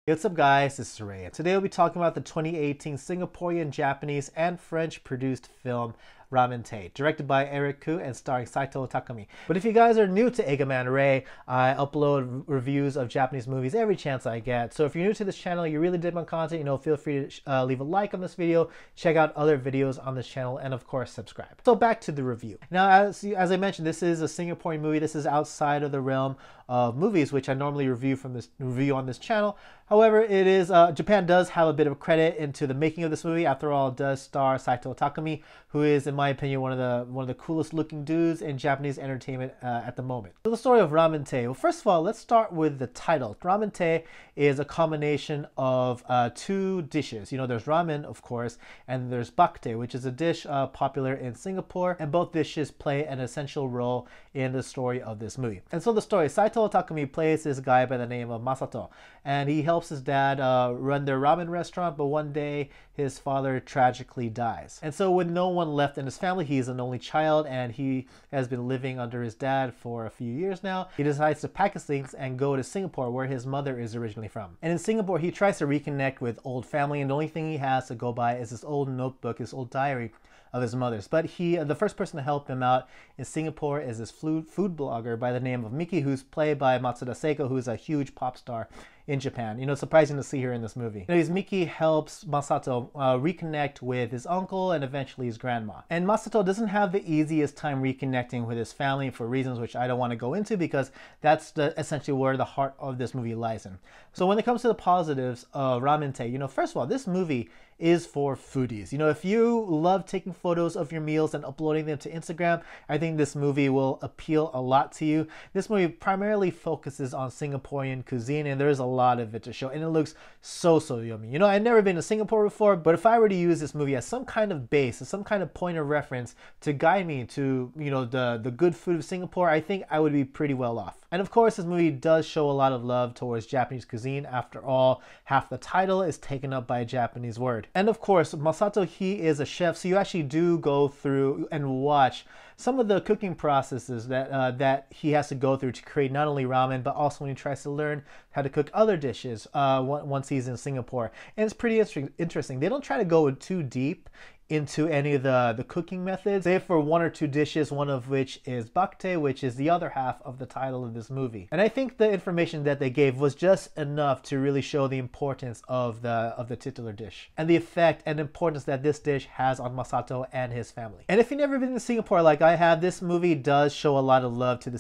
What's up guys, this is Ray, and today we'll be talking about the 2018 Singaporean, Japanese, and French produced film Ramen Tay, directed by Eric Koo and starring Saito Takami. But if you guys are new to Egaman Ray, I upload reviews of Japanese movies every chance I get. So if you're new to this channel, you really dig my content, feel free to leave a like on this video, check out other videos on this channel, and of course subscribe. So back to the review. Now as I mentioned, this is a Singaporean movie. This is outside of the realm of movies which I normally review on this channel. However, it is Japan does have a bit of credit into the making of this movie. After all, it does star Saito Takami, who is, in my opinion, one of the coolest looking dudes in Japanese entertainment at the moment. So the story of Ramen Tay. Well, first of all, let's start with the title. Ramen Tay is a combination of two dishes. There's ramen, of course, and there's bakte, which is a dish popular in Singapore, and both dishes play an essential role in the story of this movie. And so the story, Saito Takami plays this guy by the name of Masato, and he helps his dad run their ramen restaurant, but one day his father tragically dies. And so with no one left in his family, he's an only child, and he has been living under his dad for a few years now. He decides to pack his things and go to Singapore, where his mother is originally from. And in Singapore, he tries to reconnect with old family, and the only thing he has to go by is this old notebook, his old diary of his mother's. But the first person to help him out in Singapore is this food blogger by the name of Miki, who's played by Matsuda Seiko, who's a huge pop star in Japan. It's surprising to see her in this movie. Miki helps Masato reconnect with his uncle and eventually his grandma. And Masato doesn't have the easiest time reconnecting with his family for reasons which I don't want to go into, because that's essentially where the heart of this movie lies in. So when it comes to the positives of Ramen Tay, first of all, this movie is for foodies. If you love taking photos of your meals and uploading them to Instagram, I think this movie will appeal a lot to you. This movie primarily focuses on Singaporean cuisine, and there's a lot of it to show, and it looks so yummy. I've never been to Singapore before, but if I were to use this movie as some kind of base, as some kind of point of reference to guide me to the good food of Singapore, I think I would be pretty well off. And of course, this movie does show a lot of love towards Japanese cuisine. After all, half the title is taken up by a Japanese word. And of course, Masato, he is a chef, so you actually do go through and watch some of the cooking processes that he has to go through to create not only ramen, but also when he tries to learn how to cook other dishes once he's in Singapore. And it's pretty interesting. They don't try to go too deep into any of the cooking methods, save for one or two dishes, one of which is bakte, which is the other half of the title of this movie. And I think the information that they gave was just enough to really show the importance of the titular dish and the effect and importance that this dish has on Masato and his family. And if you've never been to Singapore like I have, this movie does show a lot of love to the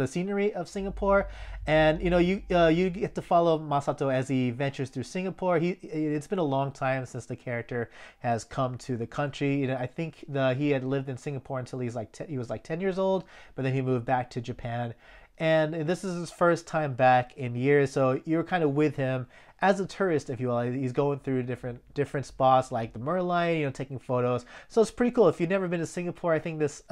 scenery of Singapore. And you get to follow Masato as he ventures through Singapore. It's been a long time since the character has come to the country. I think he had lived in Singapore until he was like 10 years old, but then he moved back to Japan. And this is his first time back in years, so you're kind of with him as a tourist, if you will. He's going through different spots like the Merlion, taking photos. So it's pretty cool. If you've never been to Singapore, I think this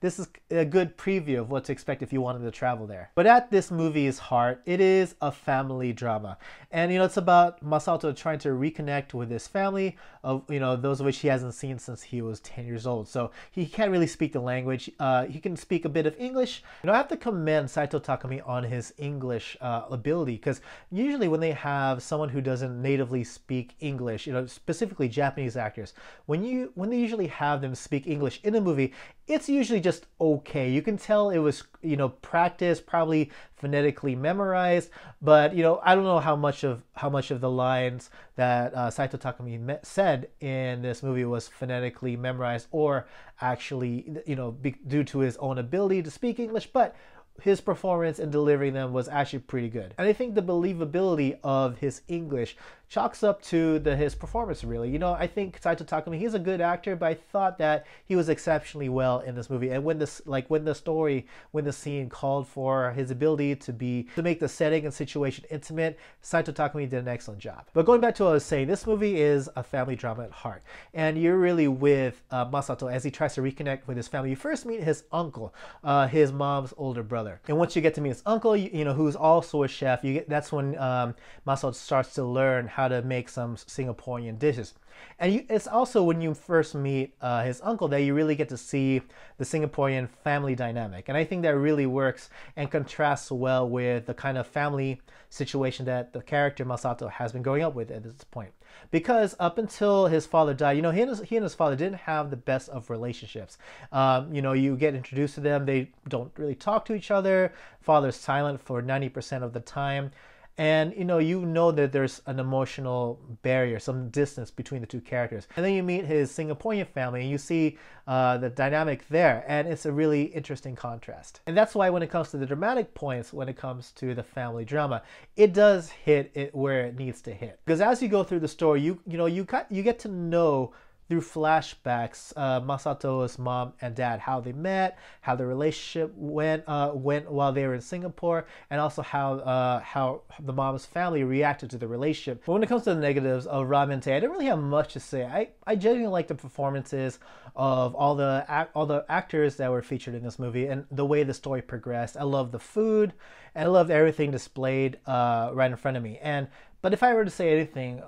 is a good preview of what to expect if you wanted to travel there. But at this movie's heart, it is a family drama, and it's about Masato trying to reconnect with his family of those of which he hasn't seen since he was 10 years old. So he can't really speak the language. He can speak a bit of English. I have to commend Saito Takami on his English ability, because usually when they have someone who doesn't natively speak English, specifically Japanese actors, when they usually have them speak English in a movie, it's usually just okay. You can tell it was practiced, probably phonetically memorized, but I don't know how much of the lines that Saito Takami said in this movie was phonetically memorized or actually due to his own ability to speak English, but his performance in delivering them was actually pretty good. And I think the believability of his English chalks up to his performance, really. I think Saito Takami, he's a good actor, but I thought that he was exceptionally well in this movie. And when the scene called for his ability to make the setting and situation intimate, Saito Takami did an excellent job. But going back to what I was saying, this movie is a family drama at heart, and you're really with Masato as he tries to reconnect with his family. You first meet his uncle, his mom's older brother, and once you get to meet his uncle, who's also a chef, that's when Masato starts to learn how to make some Singaporean dishes. And it's also when you first meet his uncle that you really get to see the Singaporean family dynamic. And I think that really works and contrasts well with the kind of family situation that the character Masato has been growing up with at this point. Because up until his father died, you know, he and his father didn't have the best of relationships. You know, you get introduced to them, they don't really talk to each other. Father's silent for 90% of the time. And you know that there's an emotional barrier, some distance between the two characters. And then you meet his Singaporean family and you see the dynamic there. And it's a really interesting contrast. And that's why when it comes to the dramatic points, when it comes to the family drama, it does hit it where it needs to hit. Because as you go through the story, you get to know through flashbacks, Masato's mom and dad, how they met, how the relationship went while they were in Singapore, and also how the mom's family reacted to the relationship. But when it comes to the negatives of Ramen Tay, I don't really have much to say. I genuinely like the performances of all the actors that were featured in this movie and the way the story progressed. I love the food, and I loved everything displayed right in front of me. But if I were to say anything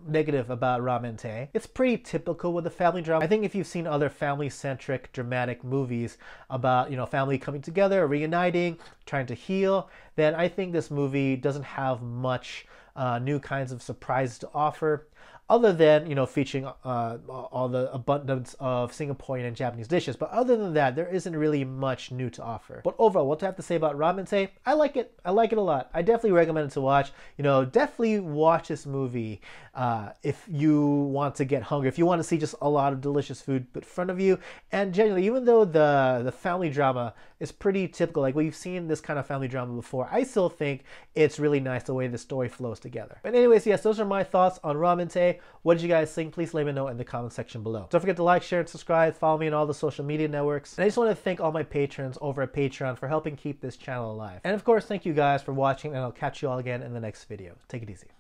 negative about Ramen Tay, it's pretty typical with the family drama. I think if you've seen other family-centric dramatic movies about, you know, family coming together, reuniting, trying to heal, then I think this movie doesn't have much new kinds of surprises to offer, other than, you know, featuring all the abundance of Singaporean and Japanese dishes. But other than that, there isn't really much new to offer. But overall, what do I have to say about Ramen Tay? I like it. I like it a lot. I definitely recommend it to watch. You know, definitely watch this movie if you want to get hungry, if you want to see just a lot of delicious food put in front of you. And generally, even though the family drama is pretty typical, like we've seen this kind of family drama before, I still think it's really nice the way the story flows together. But anyways, yes, those are my thoughts on Ramen Tay. What did you guys think? Please let me know in the comment section below. Don't forget to like, share, and subscribe. Follow me on all the social media networks. And I just want to thank all my patrons over at Patreon for helping keep this channel alive. And of course, thank you guys for watching, and I'll catch you all again in the next video. Take it easy.